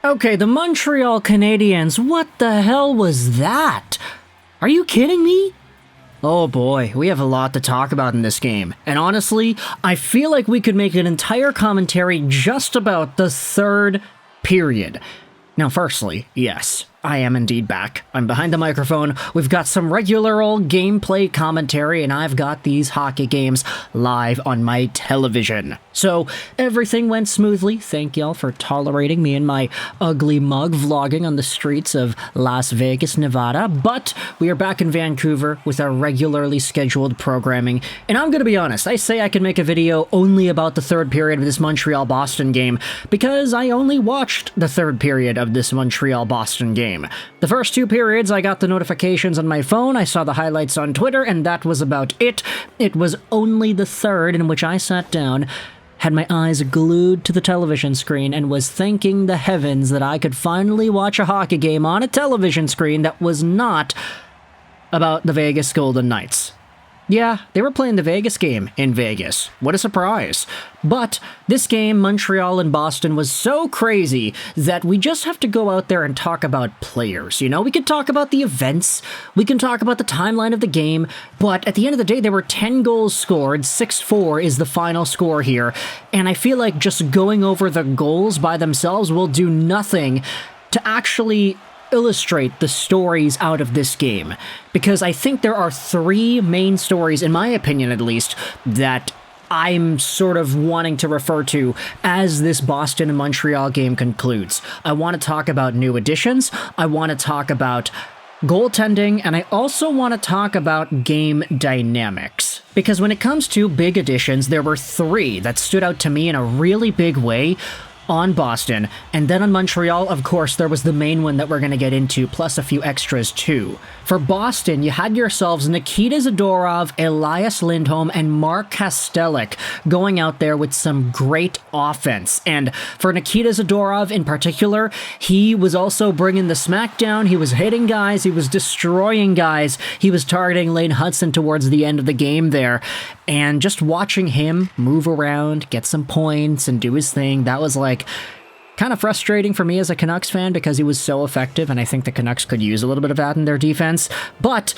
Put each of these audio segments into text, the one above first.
Okay, the Montreal Canadiens, what the hell was that? Are you kidding me? Oh boy, we have a lot to talk about in this game. And honestly, I feel like we could make an entire commentary just about the third period. Now, firstly, yes, I am indeed back. I'm behind the microphone, we've got some regular old gameplay commentary, and I've got these hockey games live on my television. So, everything went smoothly. Thank y'all for tolerating me and my ugly mug vlogging on the streets of Las Vegas, Nevada. But we are back in Vancouver with our regularly scheduled programming. And I'm gonna be honest, I say I can make a video only about the third period of this Montreal-Boston game because I only watched the third period of this Montreal-Boston game. The first two periods, I got the notifications on my phone, I saw the highlights on Twitter, and that was about it. It was only the third in which I sat down, had my eyes glued to the television screen, and was thanking the heavens that I could finally watch a hockey game on a television screen that was not about the Vegas Golden Knights. Yeah, they were playing the Vegas game in Vegas. What a surprise. But this game, Montreal and Boston, was so crazy that we just have to go out there and talk about players, you know? We could talk about the events, we can talk about the timeline of the game, but at the end of the day, there were 10 goals scored, 6-4 is the final score here, and I feel like just going over the goals by themselves will do nothing to actually illustrate the stories out of this game, because I think there are three main stories, in my opinion at least, that I'm sort of wanting to refer to as this Boston and Montreal game concludes. I want to talk about new additions, I want to talk about goaltending, and I also want to talk about game dynamics. Because when it comes to big additions, there were three that stood out to me in a really big way on Boston, and then on Montreal, of course, there was the main one that we're going to get into, plus a few extras too. For Boston, you had yourselves Nikita Zadorov, Elias Lindholm, and Mark Kastelic going out there with some great offense. And for Nikita Zadorov in particular, he was also bringing the smackdown, he was hitting guys, he was destroying guys, he was targeting Lane Hutson towards the end of the game there. And just watching him move around, get some points, and do his thing, that was like kind of frustrating for me as a Canucks fan because he was so effective, and I think the Canucks could use a little bit of that in their defense. But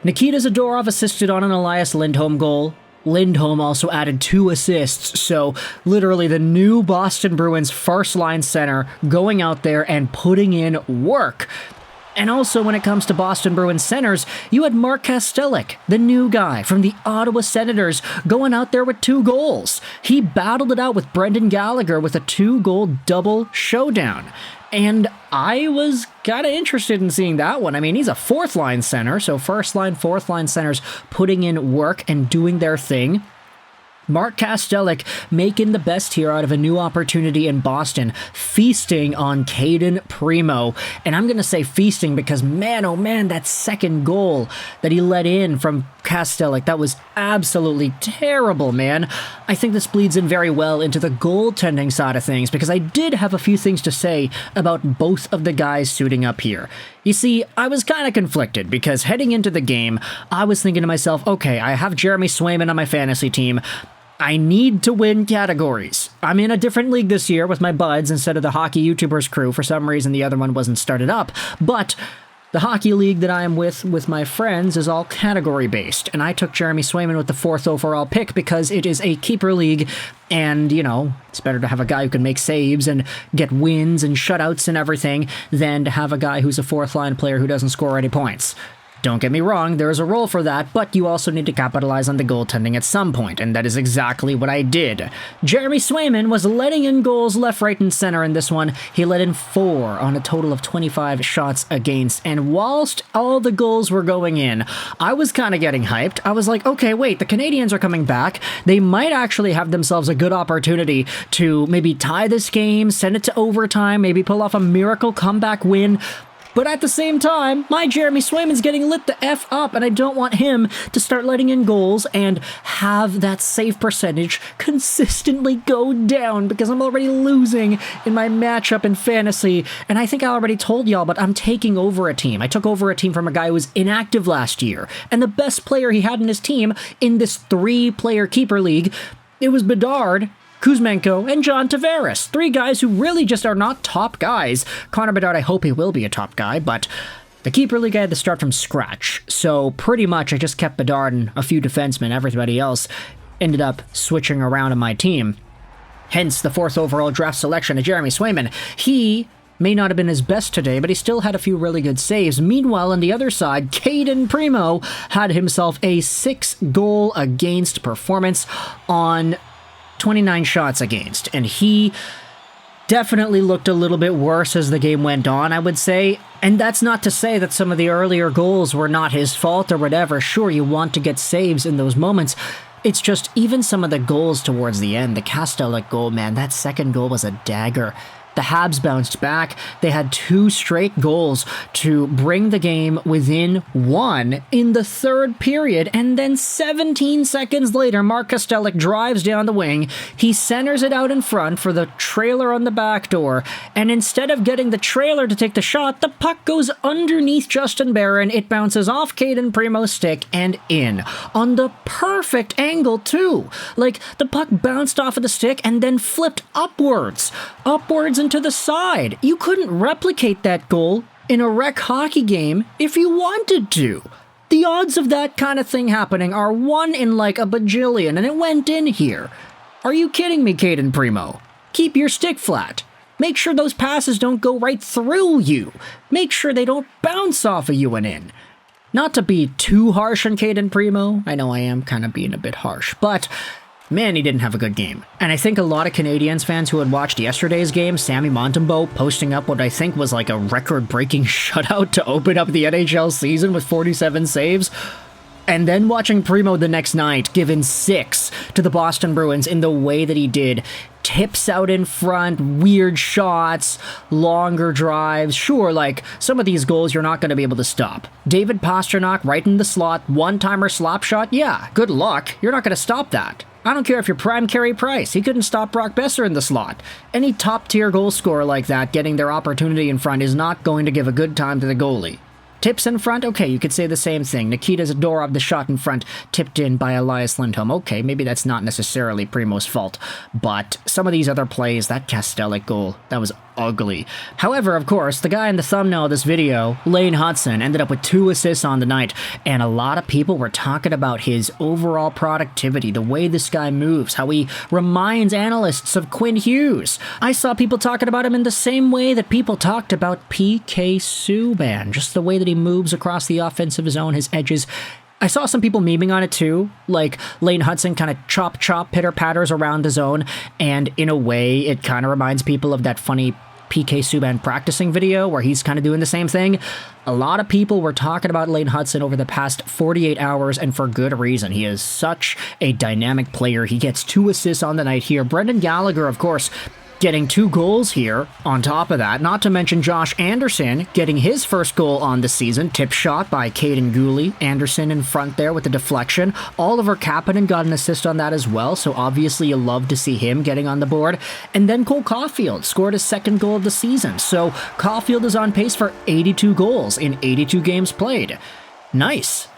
Nikita Zadorov assisted on an Elias Lindholm goal. Lindholm also added 2 assists, so literally the new Boston Bruins first-line center going out there and putting in work. And also, when it comes to Boston Bruins centers, you had Mark Kastelic, the new guy from the Ottawa Senators, going out there with 2 goals. He battled it out with Brendan Gallagher with a 2-goal double showdown. And I was kind of interested in seeing that one. I mean, he's a fourth-line center, so first-line, fourth-line centers putting in work and doing their thing. Mark Kastelic making the best here out of a new opportunity in Boston, feasting on Cayden Primeau. And I'm going to say feasting because, man, oh man, that second goal that he let in from Kastelic, that was absolutely terrible, man. I think this bleeds in very well into the goaltending side of things because I did have a few things to say about both of the guys suiting up here. You see, I was kind of conflicted because heading into the game, I was thinking to myself, okay, I have Jeremy Swayman on my fantasy team. I need to win categories. I'm in a different league this year with my buds instead of the Hockey YouTubers crew. For some reason, the other one wasn't started up. But the hockey league that I am with my friends is all category-based. And I took Jeremy Swayman with the 4th overall pick because it is a keeper league. And, you know, it's better to have a guy who can make saves and get wins and shutouts and everything than to have a guy who's a 4th-line player who doesn't score any points. Don't get me wrong, there is a role for that, but you also need to capitalize on the goaltending at some point, and that is exactly what I did. Jeremy Swayman was letting in goals left, right, and center in this one. He let in 4 on a total of 25 shots against, and whilst all the goals were going in, I was kind of getting hyped. I was like, okay, wait, the Canadiens are coming back. They might actually have themselves a good opportunity to maybe tie this game, send it to overtime, maybe pull off a miracle comeback win. But at the same time, my Jeremy Swayman's getting lit the F up, and I don't want him to start letting in goals and have that save percentage consistently go down because I'm already losing in my matchup in fantasy. And I think I already told y'all, but I'm taking over a team. I took over a team from a guy who was inactive last year, and the best player he had in his team in this 3-player keeper league, it was Bedard, Kuzmenko, and John Tavares. 3 guys who really just are not top guys. Connor Bedard, I hope he will be a top guy, but the keeper league I had to start from scratch. So pretty much I just kept Bedard and a few defensemen. Everybody else ended up switching around on my team. Hence the 4th overall draft selection of Jeremy Swayman. He may not have been his best today, but he still had a few really good saves. Meanwhile, on the other side, Cayden Primeau had himself a 6-goal against performance on 29 shots against, and he definitely looked a little bit worse as the game went on, I would say. And that's not to say that some of the earlier goals were not his fault or whatever. Sure, you want to get saves in those moments. It's just even some of the goals towards the end, the Kastelic goal, man, that second goal was a dagger. The Habs bounced back. They had 2 straight goals to bring the game within 1 in the 3rd period, and then 17 seconds later, Mark Kastelic drives down the wing. He centers it out in front for the trailer on the back door, and instead of getting the trailer to take the shot, the puck goes underneath Justin Barron. It bounces off Cayden Primeau's stick and in. On the perfect angle, too. Like, the puck bounced off of the stick and then flipped upwards and to the side. You couldn't replicate that goal in a rec hockey game if you wanted to. The odds of that kind of thing happening are 1 in like a bajillion, and it went in here. Are you kidding me, Cayden Primeau? Keep your stick flat. Make sure those passes don't go right through you. Make sure they don't bounce off of you and in. Not to be too harsh on Cayden Primeau. I know I am kind of being a bit harsh, but man, he didn't have a good game. And I think a lot of Canadiens fans who had watched yesterday's game, Sammy Montembeault posting up what I think was like a record-breaking shutout to open up the NHL season with 47 saves, and then watching Primeau the next night given 6 to the Boston Bruins in the way that he did. Tips out in front, weird shots, longer drives. Sure, like, some of these goals you're not going to be able to stop. David Pastrnak right in the slot, one-timer slap shot, yeah, good luck. You're not going to stop that. I don't care if you're prime Carey Price. He couldn't stop Brock Besser in the slot. Any top-tier goal scorer like that getting their opportunity in front is not going to give a good time to the goalie. Tips in front? Okay, you could say the same thing. Nikita Zadorov, the shot in front, tipped in by Elias Lindholm. Okay, maybe that's not necessarily Primeau's fault, but some of these other plays, that Kastelic goal, that was ugly. However, of course, the guy in the thumbnail of this video, Lane Hutson, ended up with 2 assists on the night, and a lot of people were talking about his overall productivity, the way this guy moves, how he reminds analysts of Quinn Hughes. I saw people talking about him in the same way that people talked about PK Subban, just the way that he moves across the offensive zone, his edges. I saw some people memeing on it too, like Lane Hutson kind of chop pitter-patters around the zone, and in a way it kind of reminds people of that funny PK Subban practicing video where he's kind of doing the same thing. A lot of people were talking about Lane Hutson over the past 48 hours, and for good reason. He is such a dynamic player. He gets 2 assists on the night here. Brendan Gallagher, of course, getting 2 goals here on top of that, not to mention Josh Anderson getting his first goal on the season, tip shot by Kaiden Guhle. Anderson in front there with the deflection. Oliver Kapanen got an assist on that as well, so obviously you love to see him getting on the board. And then Cole Caufield scored his 2nd goal of the season, so Caufield is on pace for 82 goals in 82 games played. Nice.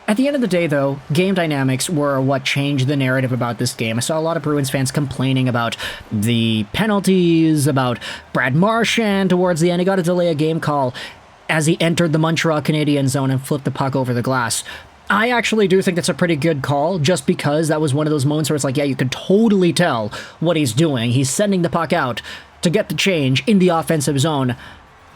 At the end of the day, though, game dynamics were what changed the narrative about this game. I saw a lot of Bruins fans complaining about the penalties, about Brad Marchand towards the end. He got a delay of game call as he entered the Montreal Canadiens zone and flipped the puck over the glass. I actually do think that's a pretty good call, just because that was one of those moments where it's like, yeah, you can totally tell what he's doing. He's sending the puck out to get the change in the offensive zone.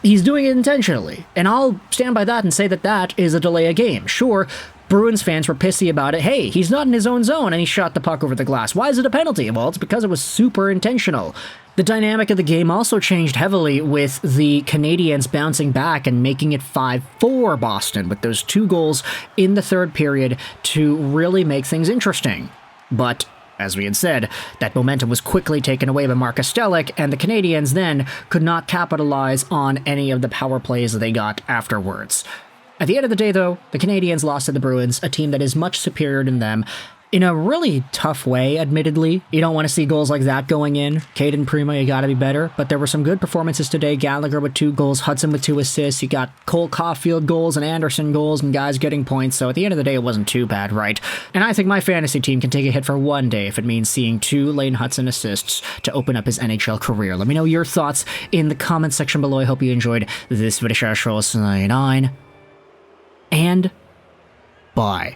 He's doing it intentionally, and I'll stand by that and say that that is a delay of game. Sure, Bruins fans were pissy about it. Hey, he's not in his own zone and he shot the puck over the glass. Why is it a penalty? Well, it's because it was super intentional. The dynamic of the game also changed heavily with the Canadiens bouncing back and making it 5-4 Boston with those 2 goals in the 3rd period to really make things interesting. But as we had said, that momentum was quickly taken away by Mark Kastelic, and the Canadiens then could not capitalize on any of the power plays that they got afterwards. At the end of the day, though, the Canadiens lost to the Bruins, a team that is much superior than them, in a really tough way, admittedly. You don't want to see goals like that going in. Cayden, Primeau, you gotta be better. But there were some good performances today. Gallagher with 2 goals, Hutson with 2 assists. You got Cole Caufield goals and Anderson goals and guys getting points. So at the end of the day, it wasn't too bad, right? And I think my fantasy team can take a hit for one day if it means seeing 2 Lane Hutson assists to open up his NHL career. Let me know your thoughts in the comment section below. I hope you enjoyed this video. And bye.